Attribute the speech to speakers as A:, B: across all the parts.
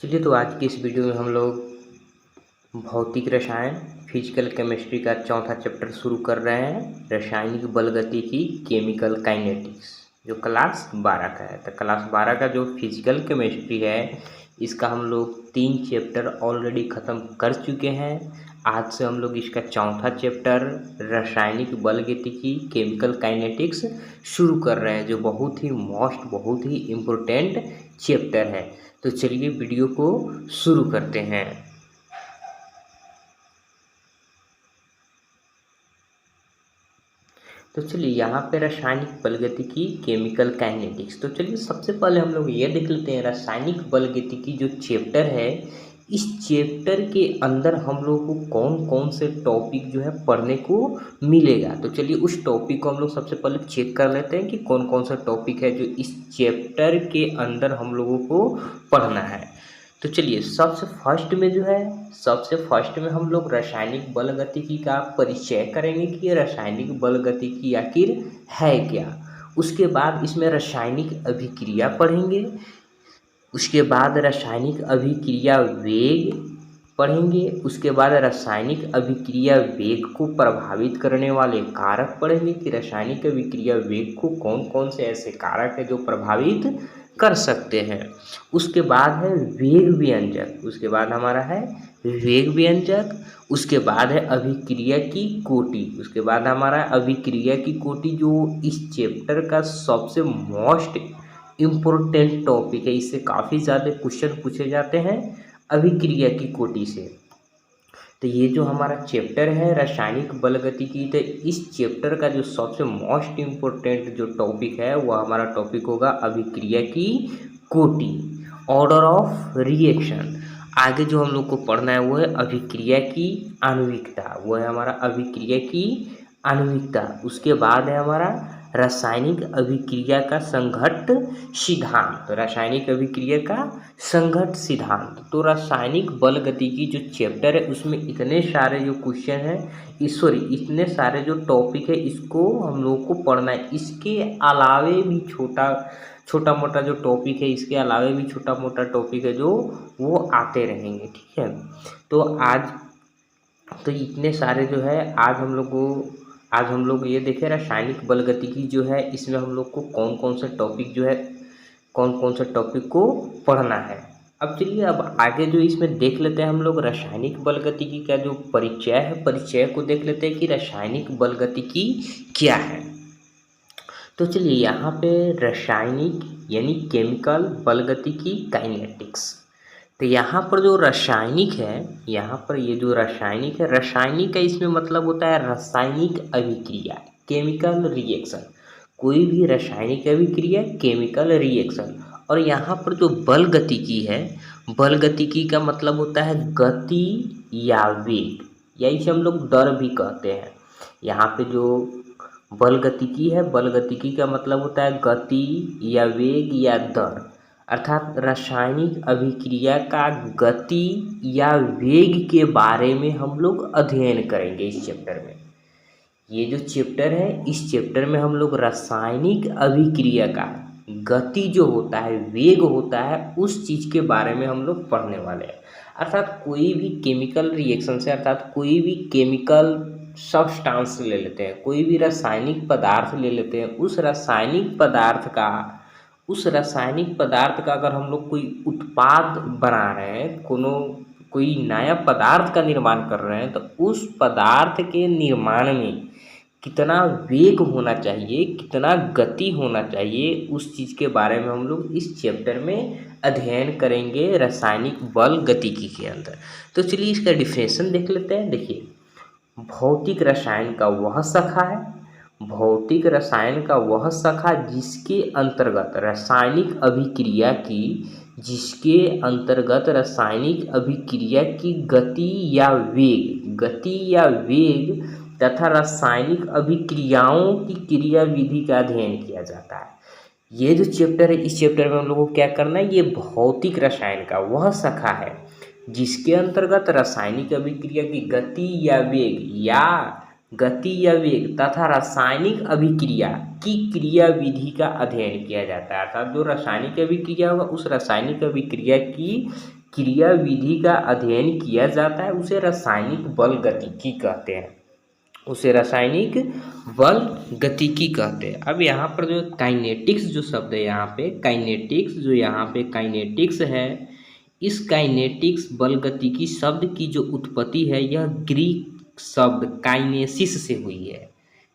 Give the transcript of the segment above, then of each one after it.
A: चलिए तो आज की इस वीडियो में हम लोग भौतिक रसायन फिजिकल केमिस्ट्री का चौथा चैप्टर शुरू कर रहे हैं, रासायनिक बलगतिकी केमिकल काइनेटिक्स, जो क्लास 12 का है। तो क्लास 12 का जो फिजिकल केमिस्ट्री है इसका हम लोग 3 चैप्टर ऑलरेडी ख़त्म कर चुके हैं। आज से हम लोग इसका चौथा चैप्टर रासायनिक बलगतिकी केमिकल काइनेटिक्स शुरू कर रहे हैं, जो बहुत ही इम्पोर्टेंट चैप्टर है। तो चलिए वीडियो को शुरू करते हैं। तो चलिए यहाँ पे रासायनिक बलगतिकी केमिकल काइनेटिक्स। तो चलिए सबसे पहले हम लोग ये देख लेते हैं रासायनिक बलगतिकी जो चैप्टर है, इस चैप्टर के अंदर हम लोग को कौन कौन से टॉपिक जो है पढ़ने को मिलेगा। तो चलिए उस टॉपिक को हम लोग सबसे पहले चेक कर लेते हैं कि कौन कौन सा टॉपिक है जो इस चैप्टर के अंदर हम लोगों को पढ़ना है। तो चलिए सबसे फर्स्ट में हम लोग रासायनिक बलगतिकी का परिचय करेंगे कि ये रासायनिक बलगतिकी आखिर है क्या। उसके बाद इसमें रासायनिक अभिक्रिया पढ़ेंगे, उसके बाद रासायनिक अभिक्रिया वेग पढ़ेंगे, उसके बाद रासायनिक अभिक्रिया वेग को प्रभावित करने वाले कारक पढ़ेंगे कि रासायनिक अभिक्रिया वेग को कौन कौन से ऐसे कारक है जो प्रभावित कर सकते हैं। उसके बाद है वेग व्यंजक, उसके बाद हमारा है वेग व्यंजक, उसके बाद है अभिक्रिया की कोटि, उसके बाद हमारा अभिक्रिया की कोटि जो इस चैप्टर का सबसे मोस्ट इम्पोर्टेंट टॉपिक है। इससे काफ़ी ज़्यादा क्वेश्चन पूछे जाते हैं अभिक्रिया की कोटि से। तो ये जो हमारा चैप्टर है रासायनिक बलगतिकी, तो इस चैप्टर का जो सबसे मोस्ट इम्पोर्टेंट जो टॉपिक है वह हमारा टॉपिक होगा अभिक्रिया की कोटि, ऑर्डर ऑफ रिएक्शन। आगे जो हम लोग को पढ़ना है वो है अभिक्रिया की आणविकता, वो है हमारा अभिक्रिया की आणविकता। उसके बाद है हमारा रासायनिक अभिक्रिया का संघट्ट सिद्धांत, रासायनिक अभिक्रिया का संघट्ट सिद्धांत। तो रासायनिक बलगतिकी जो चैप्टर है उसमें इतने सारे जो क्वेश्चन है इतने सारे जो टॉपिक है इसको हम लोग को पढ़ना है। इसके अलावे भी छोटा मोटा जो टॉपिक है, इसके अलावे भी छोटा मोटा टॉपिक है जो वो आते रहेंगे, ठीक है। तो इतने सारे जो है आज हम लोग ये देखें रासायनिक बलगतिकी जो है इसमें हम लोग को कौन कौन से टॉपिक को पढ़ना है। अब चलिए अब आगे जो इसमें देख लेते हैं हम लोग रासायनिक बलगतिकी का जो परिचय है, परिचय को देख लेते हैं कि रासायनिक बलगतिकी क्या है। तो चलिए यहाँ पे रासायनिक यानी केमिकल बलगतिकी काइनेटिक्स। तो यहाँ पर जो रासायनिक है, रासायनिक का इसमें मतलब होता है रासायनिक अभिक्रिया, केमिकल रिएक्शन, कोई भी रासायनिक अभिक्रिया केमिकल रिएक्शन। और यहाँ पर जो बलगतिकी है, बलगतिकी का मतलब होता है गति या वेग, या इसे हम लोग दर भी कहते हैं। यहाँ पे जो बलगतिकी है, बलगतिकी का मतलब होता है गति या वेग या दर, अर्थात रासायनिक अभिक्रिया का गति या वेग के बारे में हम लोग अध्ययन करेंगे इस चैप्टर में। ये जो चैप्टर है इस चैप्टर में हम लोग रासायनिक अभिक्रिया का गति जो होता है, वेग होता है, उस चीज़ के बारे में हम लोग पढ़ने वाले हैं। अर्थात कोई भी केमिकल रिएक्शन से, अर्थात कोई भी केमिकल सब्सटेंस ले लेते हैं, कोई भी रासायनिक पदार्थ ले लेते हैं, उस रासायनिक पदार्थ का अगर हम लोग कोई उत्पाद बना रहे हैं, कोई नया पदार्थ का निर्माण कर रहे हैं, तो उस पदार्थ के निर्माण में कितना वेग होना चाहिए, कितना गति होना चाहिए, उस चीज़ के बारे में हम लोग इस चैप्टर में अध्ययन करेंगे रासायनिक बलगतिकी के अंदर। तो चलिए इसका डिफिनेशन देख लेते हैं। देखिए, भौतिक रसायन का वह शाखा है, भौतिक रसायन का वह शाखा जिसके अंतर्गत रासायनिक अभिक्रिया की गति या वेग तथा रासायनिक अभिक्रियाओं की क्रियाविधि का अध्ययन किया जाता है। ये जो चैप्टर है इस चैप्टर में हम लोग को क्या करना है, ये भौतिक रसायन का वह शाखा है जिसके अंतर्गत रासायनिक अभिक्रिया की गति या वेग या गति या वेग तथा रासायनिक अभिक्रिया की क्रिया विधि का अध्ययन किया जाता है। अर्थात जो रासायनिक अभिक्रिया होगा उस रासायनिक अभिक्रिया की क्रिया विधि का अध्ययन किया जाता है, उसे रासायनिक बल गतिकी कहते हैं, उसे रासायनिक बल गतिकी कहते हैं। अब यहाँ पर जो काइनेटिक्स जो शब्द है, यहाँ पे काइनेटिक्स जो यहाँ पे काइनेटिक्स है, इस काइनेटिक्स बल गतिकी शब्द की जो उत्पत्ति है यह ग्रीक शब्द काइनेसिस से हुई है।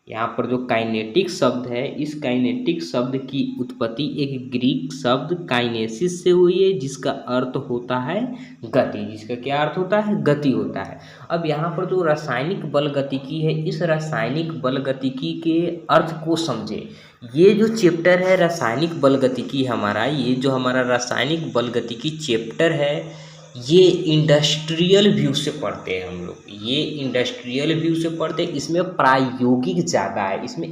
A: यहाँ पर जो काइनेटिक शब्द है, इस काइनेटिक शब्द की उत्पत्ति एक ग्रीक शब्द काइनेसिस से हुई है, जिसका अर्थ होता है गति। जिसका क्या अर्थ होता है? गति होता है। अब यहाँ पर जो रासायनिक बल गतिकी है, इस रासायनिक बल गतिकी के अर्थ को समझे। ये जो चैप्टर है रासायनिक बल गतिकी हमारा, ये जो हमारा रासायनिक बल गतिकी चैप्टर है, ये इंडस्ट्रियल व्यू से पढ़ते हैं हम लोग। ये इंडस्ट्रियल व्यू से पढ़ते हैं, इसमें प्रायोगिक ज़्यादा है, इसमें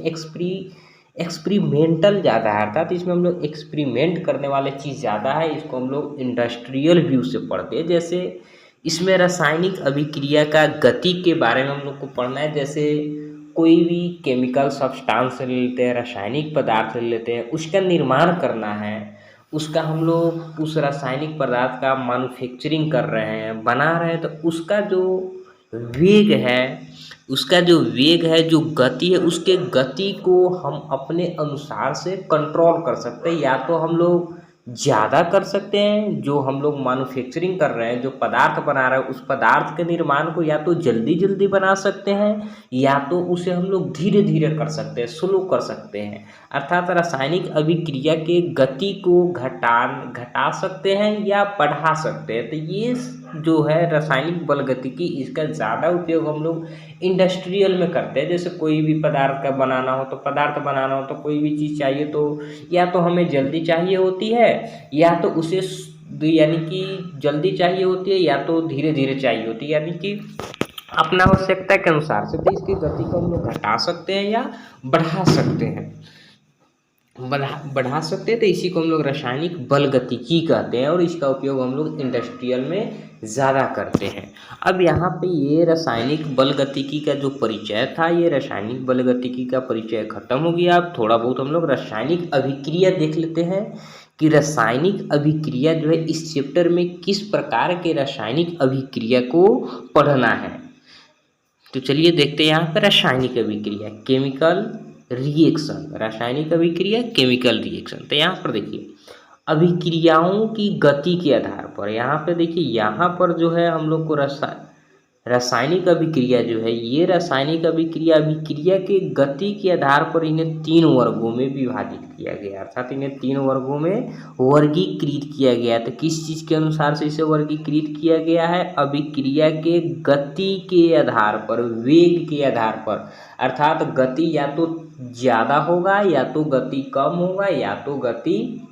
A: एक्सपेरिमेंटल ज़्यादा है, अर्थात इसमें हम लोग एक्सपेरिमेंट करने वाले चीज़ ज़्यादा है। इसको हम लोग इंडस्ट्रियल व्यू से पढ़ते हैं। जैसे इसमें रासायनिक अभिक्रिया का गति के बारे में हम लोग को पढ़ना है। जैसे कोई भी केमिकल सब्सटेंस ले लेते हैं, रासायनिक पदार्थ ले लेते हैं, उसका निर्माण करना है, उसका हम लोग उस रासायनिक पदार्थ का मैन्युफैक्चरिंग कर रहे हैं, बना रहे हैं, तो उसका जो वेग है, उसका जो वेग है, जो गति है, उसके गति को हम अपने अनुसार से कंट्रोल कर सकते हैं। या तो हम लोग ज़्यादा कर सकते हैं, जो हम लोग मैन्युफैक्चरिंग कर रहे हैं, जो पदार्थ बना रहे हैं, उस पदार्थ के निर्माण को या तो जल्दी जल्दी बना सकते हैं, या तो उसे हम लोग धीरे धीरे कर सकते हैं, स्लो कर सकते हैं। अर्थात रासायनिक अभिक्रिया के गति को घटा सकते हैं या बढ़ा सकते हैं। तो ये जो है रासायनिक बल गतिकी, इसका ज़्यादा उपयोग हम लोग इंडस्ट्रियल में करते हैं। जैसे कोई भी पदार्थ का बनाना हो, तो पदार्थ बनाना हो तो कोई भी चीज़ चाहिए तो या तो हमें जल्दी चाहिए होती है, या तो उसे यानी कि जल्दी चाहिए होती है, या तो धीरे धीरे चाहिए होती है, यानी कि अपना आवश्यकता के अनुसार से। तो इसकी गति को हम लोग घटा सकते हैं या बढ़ा सकते हैं, बढ़ा सकते हैं। तो इसी को हम लोग रासायनिक बल गतिकी कहते हैं, और इसका उपयोग हम लोग इंडस्ट्रियल में ज़्यादा करते हैं। अब यहाँ पे ये रासायनिक बल गतिकी का जो परिचय था, ये रासायनिक बल गतिकी का परिचय खत्म हो गया। अब थोड़ा बहुत हम लोग रासायनिक अभिक्रिया देख लेते हैं कि रासायनिक अभिक्रिया जो है इस चैप्टर में किस प्रकार के रासायनिक अभिक्रिया को पढ़ना है। तो चलिए देखते हैं यहाँ पर रासायनिक अभिक्रिया, केमिकल रिएक्शन, रासायनिक अभिक्रिया, केमिकल रिएक्शन। तो यहाँ पर देखिए अभिक्रियाओं की गति के आधार पर, यहाँ पे देखिए, यहाँ पर जो है हम लोग को रासायनिक अभिक्रिया जो है, ये रासायनिक अभिक्रिया के गति के आधार पर इन्हें 3 वर्गों में विभाजित किया गया, अर्थात इन्हें 3 वर्गों में वर्गीकृत किया गया। तो किस चीज़ के अनुसार से इसे वर्गीकृत किया गया है? अभिक्रिया के गति के आधार पर, वेग के आधार पर, अर्थात गति या तो ज़्यादा होगा, या तो गति कम होगा, या तो गति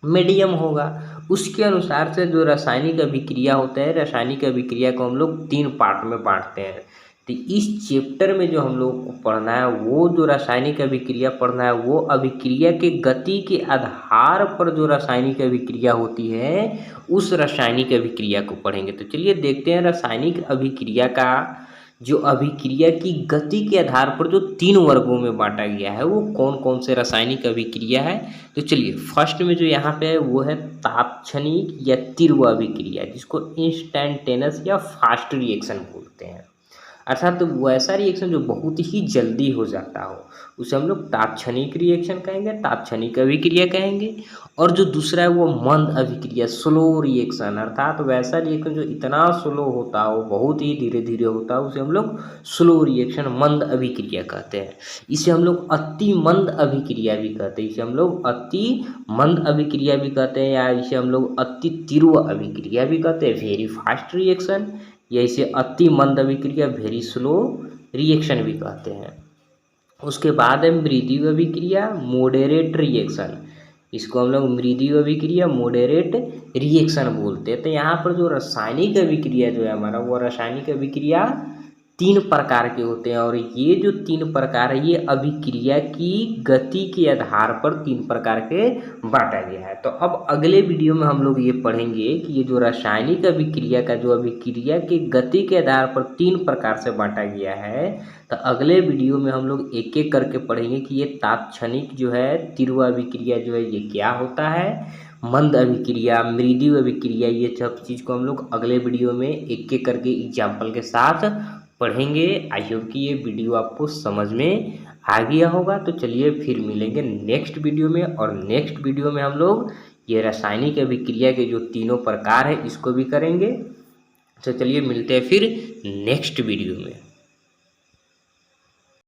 A: मीडियम होगा। उसके अनुसार से जो रासायनिक अभिक्रिया होता है, रासायनिक अभिक्रिया को हम लोग 3 पार्ट में बांटते हैं। तो इस चैप्टर में जो हम लोग को पढ़ना है, वो जो रासायनिक अभिक्रिया पढ़ना है, वो अभिक्रिया के गति के आधार पर जो रासायनिक अभिक्रिया होती है, उस रासायनिक अभिक्रिया को पढ़ेंगे। तो चलिए देखते हैं रासायनिक अभिक्रिया का जो अभिक्रिया की गति के आधार पर जो 3 वर्गों में बांटा गया है, वो कौन कौन से रासायनिक अभिक्रिया है। तो चलिए फर्स्ट में जो यहाँ पे है वो है तात्क्षणिक या तीव्र अभिक्रिया, जिसको इंस्टेंटेनियस या फास्ट रिएक्शन बोलते हैं। अर्थात तो वैसा रिएक्शन जो बहुत ही जल्दी हो जाता हो, उसे हम लोग तात्क्षणिक रिएक्शन कहेंगे, तात्क्षणिक अभिक्रिया कहेंगे। और जो दूसरा है वो मंद अभिक्रिया, स्लो रिएक्शन, अर्थात वैसा रिएक्शन जो इतना स्लो होता हो, बहुत ही धीरे धीरे होता हो, उसे हम लोग स्लो रिएक्शन, मंद अभिक्रिया कहते हैं। इसे हम लोग अति मंद अभिक्रिया भी कहते हैं, इसे हम लोग अति मंद अभिक्रिया भी कहते हैं, या इसे हम लोग अति तीव्र अभिक्रिया भी कहते हैं, वेरी फास्ट रिएक्शन, या इसे अति मंद अभिक्रिया, वेरी स्लो रिएक्शन भी कहते हैं। उसके बाद है मृदु अभिक्रिया, मॉडरेट रिएक्शन, इसको हम लोग मृदु अभिक्रिया, मॉडरेट रिएक्शन बोलते हैं। तो यहाँ पर जो रासायनिक अभिक्रिया जो है हमारा, वो रासायनिक अभिक्रिया तीन प्रकार के होते हैं और ये जो तीन प्रकार है ये अभिक्रिया की गति के आधार पर तीन प्रकार के बांटा गया है। तो अब अगले वीडियो में हम लोग ये पढ़ेंगे कि ये जो रासायनिक अभिक्रिया का जो अभिक्रिया की गति के आधार पर तीन प्रकार से बांटा गया है, तो अगले वीडियो में हम लोग एक एक करके पढ़ेंगे कि ये तात्क्षणिक जो है तीव्र अभिक्रिया जो है ये क्या होता है, मंद अभिक्रिया, मृदु अभिक्रिया, ये सब चीज़ को हम लोग अगले वीडियो में एक एक करके एग्जाम्पल के साथ पढ़ेंगे। आई होप कि ये वीडियो आपको समझ में आ गया होगा। तो चलिए फिर मिलेंगे नेक्स्ट वीडियो में, और नेक्स्ट वीडियो में हम लोग ये रासायनिक अभिक्रिया के जो तीनों प्रकार है इसको भी करेंगे। तो चलिए मिलते हैं फिर नेक्स्ट वीडियो में।